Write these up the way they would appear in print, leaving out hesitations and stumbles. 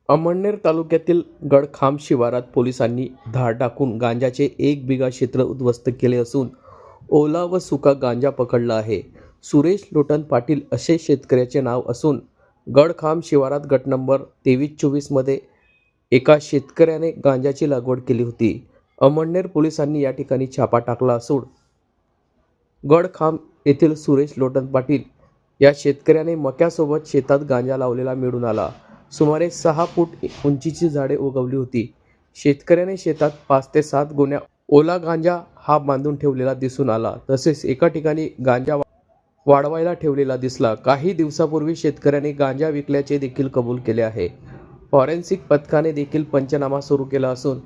अमळनेर तालुक्यातील गडखाम शिवारात पोलिसांनी धाड टाकून गांजाचे 1 बिघा क्षेत्र उद्ध्वस्त केले असून ओला व सुका गांजा पकडला आहे. सुरेश लोटन पाटील असे शेतकऱ्याचे नाव असून गडखाम शिवारात गट नंबर 23-24 मध्ये एका शेतकऱ्याने गांजाची लागवड केली होती. अमळनेर पोलिसांनी या ठिकाणी छापा टाकला असून गडखाम येथील सुरेश लोटन पाटील या शेतकऱ्याने मक्यासोबत शेतात गांजा लावलेला मिळून आला. सुमारे 6 फूट उंचीची झाडे उगवली होती. शेतकऱ्याने शेतात 5 ते 7 गोण्या ओला गांजा हा बांधून ठेवलेला दिसून आला. तसेच एका ठिकाणी गांजा वाळवायला ठेवलेला दिसला. काही दिवसापूर्वी शेतकऱ्याने गांजा विकल्याचे देखील कबूल केले आहे. फॉरेन्सिक पथकाने देखील पंचनामा सुरू केला असून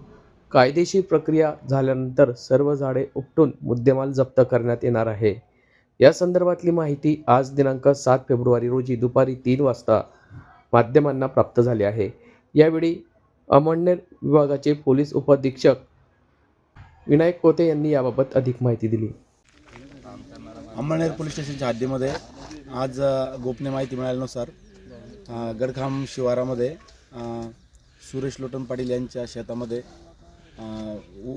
कायदेशीर प्रक्रिया झाल्यानंतर सर्व झाडे उपटून मुद्देमाल जप्त करण्यात येणार आहे. या संदर्भातली माहिती आज दिनांक 7 फेब्रुवारी रोजी दुपारी 3 वाजता माध्यमांना प्राप्त झाली आहे. यावेळी अमळनेर विभागाचे पोलीस उपअधीक्षक विनायक कोते यांनी याबाबत अधिक माहिती दिली. अमळनेर पोलीस स्टेशनच्या हद्दीमध्ये आज गोपनीय माहिती मिळाल्यानुसार गडखाम शिवारामध्ये सुरेश लोटन पाटील यांच्या शेतामध्ये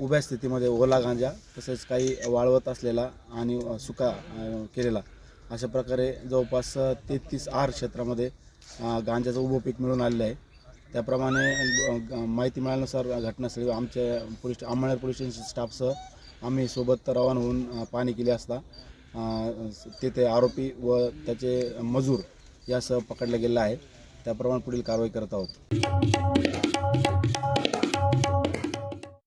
उभ्या स्थितीमध्ये ओला गांजा तसेच काही वाळवत असलेला आणि सुका केलेला अशा प्रकारे जवळपास 33 आर क्षेत्रामध्ये गांजाचं उभं पीक मिळून आलेलं आहे. त्याप्रमाणे माहिती मिळाल्यानुसार घटनास्थळी आमच्या अमळनेर पोलीस स्टेशन स्टाफसह आम्ही सोबत रवाना होऊन पाहणी केली असता तेथे आरोपी व त्याचे मजूर यासह पकडले गेले आहे. त्याप्रमाणे पुढील कारवाई करत आहोत.